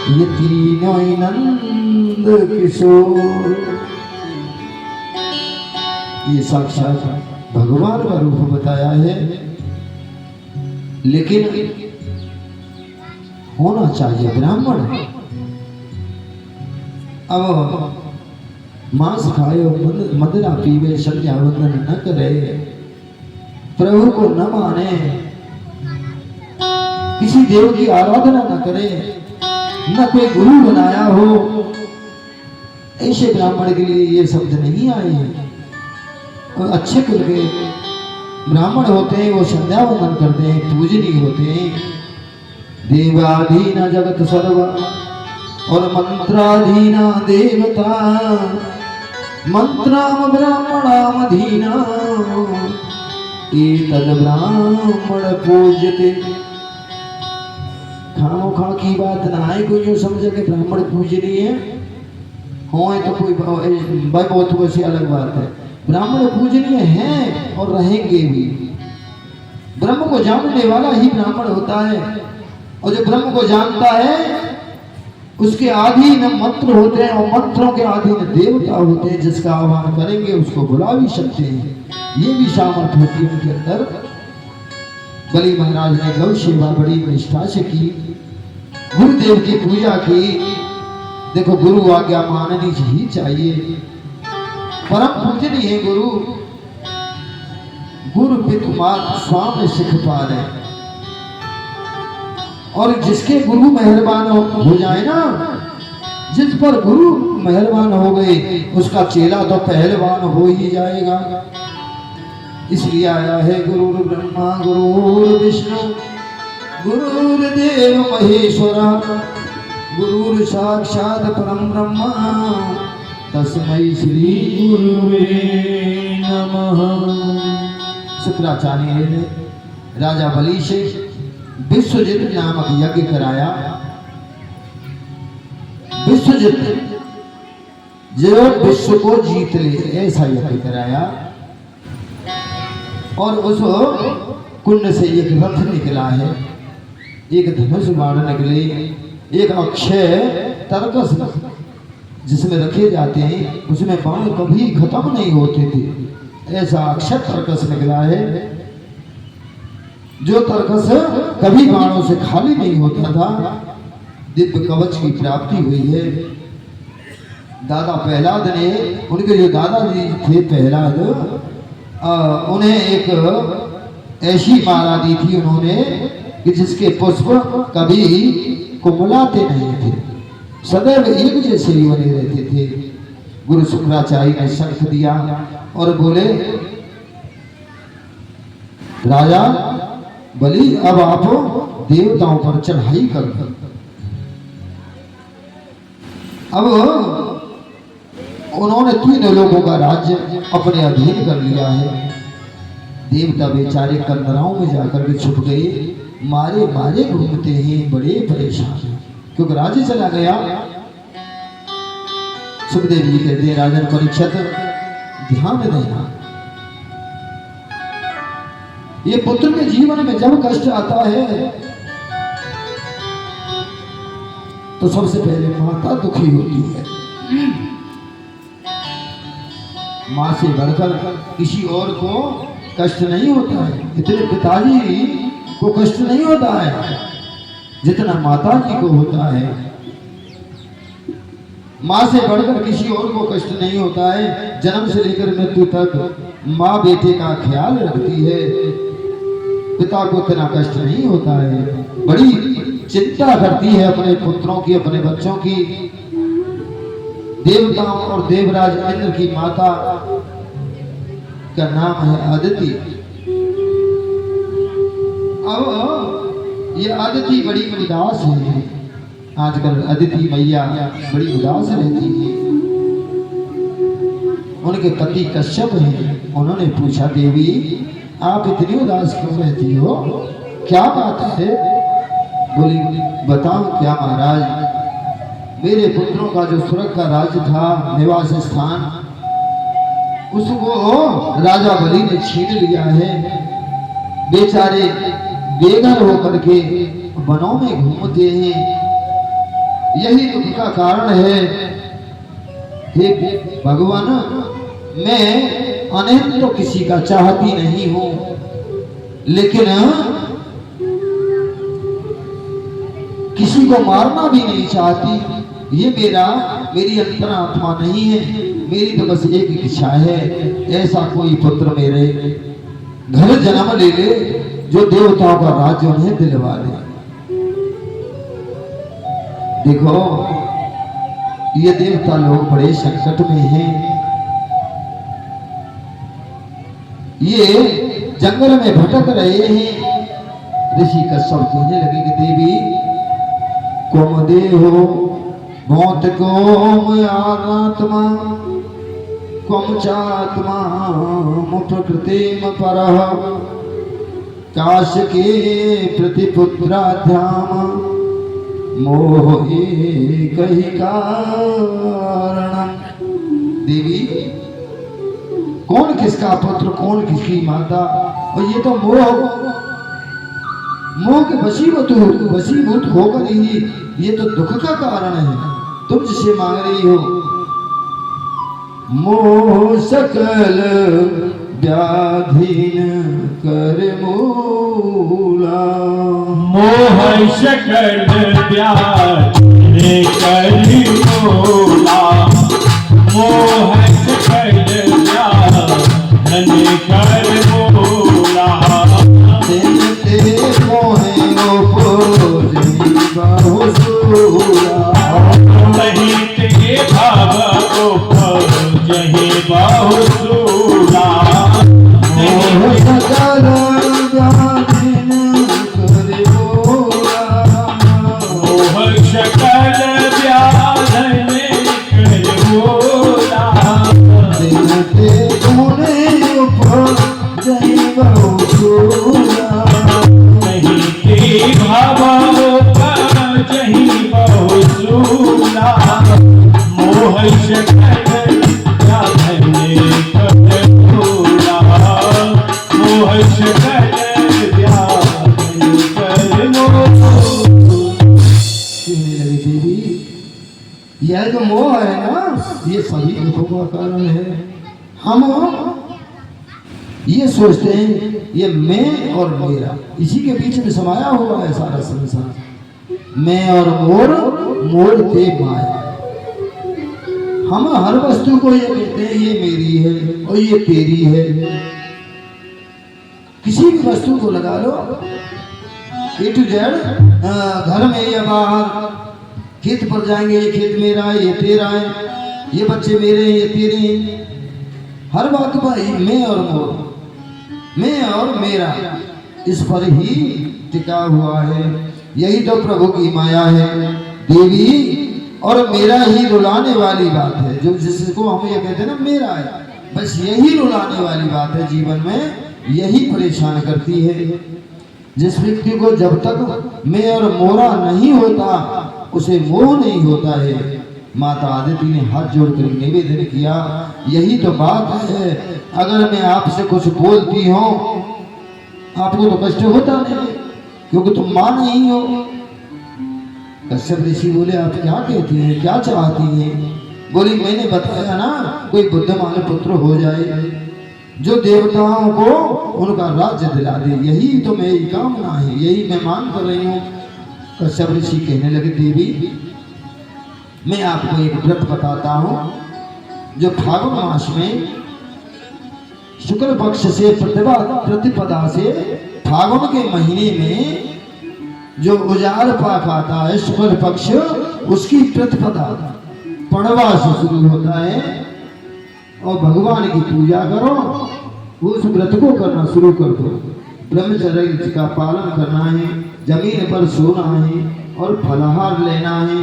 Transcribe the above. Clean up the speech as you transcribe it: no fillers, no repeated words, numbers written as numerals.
ये तीनों ही नंद किशोर, ये साक्षात भगवान का रूप बताया है। लेकिन होना चाहिए ब्राह्मण। अब मांस खाए, मदिरा पीवे, संध्या वंदन न करे, प्रभु को न माने, किसी देव की आराधना न करे, न कोई गुरु बनाया हो, ऐसे ब्राह्मण के लिए ये शब्द नहीं आए हैं। और अच्छे कुल के ब्राह्मण होते हैं, वो संध्या वंदन करते हैं, पूजनीय होते हैं। देवाधीना जगत सर्व और मंत्राधीना देवता, मंत्राम ब्राह्मणामधीना एतद ब्राह्मण पूज्यते। खामोखा की बात ना है, कोई जो समझे कि ब्राह्मण पूजनीय हो तो कोई बहुत वैसी अलग बात है। ब्राह्मण पूजनीय हैं और रहेंगे भी। ब्रह्म को जानने वाला ही ब्राह्मण होता है, और जो ब्रह्म को जानता है उसके अधीन मंत्र होते हैं, और मंत्रों के अधीन देवता होते हैं। जिसका आह्वान करेंगे उसको बुला भी सकते हैं। ये भी सामर्थ्य होती है उनके अंदर। बलि महाराज ने गौ सेवा बड़ी निष्ठा से की, गुरुदेव की पूजा की। देखो गुरु आज्ञा माननी ही चाहिए। परम पूजनीय है गुरु। गुरु पितु मात स्वामी सिख पाले। और जिसके गुरु मेहरबान हो जाए ना, जिस पर गुरु मेहरबान हो गए, उसका चेला तो पहलवान हो ही जाएगा। इसलिए आया है गुरु ब्रह्मा गुरु विष्णु गुरुर्देव महेश्वरा, गुरु साक्षात परम ब्रह्मा तस्मै श्री गुरुवे नमः। शुक्राचार्य ने राजा बलि से विश्वजित नामक यज्ञ कराया। विश्वजित जो विश्व को जीत ले, ऐसा यज्ञ कराया। और उस कुंड से एक रथ निकला है, एक धनुष बाण निकले, एक अक्षय तरकस जिसमें रखे जाते हैं, उसमें बाण कभी खत्म नहीं होते थे। ऐसा अक्षय तरकस निकला है, जो तरकस कभी बाणों से खाली नहीं होता था। दिव्य कवच की प्राप्ति हुई है। दादा प्रहलाद ने, उनके जो दादाजी थे प्रहलाद, उन्हें एक ऐसी माला दी थी उन्होंने कि जिसके पुष्प कभी कुमलाते नहीं थे, सदैव एक जैसे ही बने रहते थे। गुरु शुक्राचार्य ने शंख दिया और बोले, राजा बलि अब आप देवताओं पर चढ़ाई कर। अब उन्होंने 3 लोगों का राज्य अपने अधीन कर लिया है। देवता बेचारे कंदराओं में जाकर के छुप गए, मारे मारे घूमते हैं, बड़े परेशान, क्योंकि राज्य चला गया। सुखदेव जी कहते हैं, राजन परीक्षित ध्यान देना, ये पुत्र के जीवन में जब कष्ट आता है तो सबसे पहले माता दुखी होती है। मां से बढ़कर किसी और को कष्ट नहीं होता है। इतने पिताजी को कष्ट नहीं होता है जितना माता जी को होता है। मां से बढ़कर किसी और को कष्ट नहीं होता है। जन्म से लेकर मृत्यु तक मां बेटे का ख्याल रखती है। पिता को इतना कष्ट नहीं होता है। बड़ी चिंता करती है अपने पुत्रों की, अपने बच्चों की। देवताओं और देवराज इंद्र की माता का नाम है अदिति। अब ये अदिति बड़ी उदास है। आजकल अदिति मैया बड़ी उदास रहती है। उनके पति कश्यप हैं। उन्होंने पूछा, देवी आप इतनी उदास क्यों रहती हो, क्या बात है? बोली, बताओ क्या महाराज, मेरे पुत्रों का जो स्वर्ग का राज्य था, निवास स्थान, उसको राजा बलि ने छीन लिया है। बेचारे बेघर होकर के वनों में घूमते हैं। यही दुख का कारण है। हे भगवान, मैं अनंत तो किसी का चाहती नहीं हूं, लेकिन किसी को मारना भी नहीं चाहती। ये मेरी अंतरात्मा नहीं है। मेरी तो बस एक इच्छा है, ऐसा कोई पुत्र मेरे घर जन्म ले ले जो देवताओं का राज्य उन्हें दिलवा दे। देखो, ये देवता लोग बड़े संकट में हैं। ये जंगल में भटक रहे हैं। ऋषि कश्यप कहने लगे कि देवी, कोम देहो मौत कोम आत्मा कोम चात्मा प्रकृतिम परः काश के प्रतिपुत्राध्याम मोह एक ही कारण। देवी, कौन किसका पुत्र, कौन किसकी माता, और ये तो मोह के वशीभूत होकर ही ये तो दुख का कारण है। तुम जिसे मांग रही हो, मोह सकल व्याधीन कर मूला, मोह सकल व्याधीन कर मूला, मोह सकल व्याधीन कर मूला। यह जो मोह है ना, ये सभी दुखों का कारण है। हम ये सोचते हैं ये मैं और मेरा, इसी के बीच में समाया हुआ है सारा संसार। मैं और मोर, मोर ते माया। हम हर वस्तु को ये कहते हैं ये मेरी है और ये तेरी है। किसी भी वस्तु को लगा लो, A to Z, घर में या बाहर, खेत पर जाएंगे, ये खेत मेरा है, ये तेरा है, ये बच्चे मेरे हैं, ये तेरे हैं। हर बात पर मैं और मोर, मैं और मेरा, इस पर ही टिका हुआ है। यही तो प्रभु की माया है। देवी और मेरा ही रुलाने वाली बात है। जो जिसको हम ये कहते हैं ना मेरा है, बस यही रुलाने वाली बात है जीवन में, यही परेशान करती है। जिस व्यक्ति को जब तक मैं और मोरा नहीं होता, उसे मोह नहीं होता है। माता आदिति ने हाथ जोड़कर निवेदन किया, यही तो बात है। अगर मैं आपसे कुछ बोलती हूँ, आपको तो कष्ट होता नहीं, क्योंकि तुम मां नहीं हो। कश्यप ऋषि बोले, आप क्या कहती हैं, क्या चाहती हैं? बोली, मैंने बताया ना, कोई बुद्धिमान पुत्र हो जाए जो देवताओं को उनका राज्य दिला दे, यही तो मेरी कामना है, यही मैं मांग कर रही हूँ। कश्यप ऋषि कहने लगे, देवी मैं आपको एक व्रत बताता हूँ, जो फागुन मास में शुक्ल पक्ष से प्रतिपदा से फागुन के महीने में जो उजाड़ पाक आता है शुक्ल पक्ष, उसकी प्रतिपदा पड़वा से शुरू होता है। और भगवान की पूजा करो, उस व्रत को करना शुरू कर दो। ब्रह्मचर्य का पालन करना है, जमीन पर सोना है और फलाहार लेना है।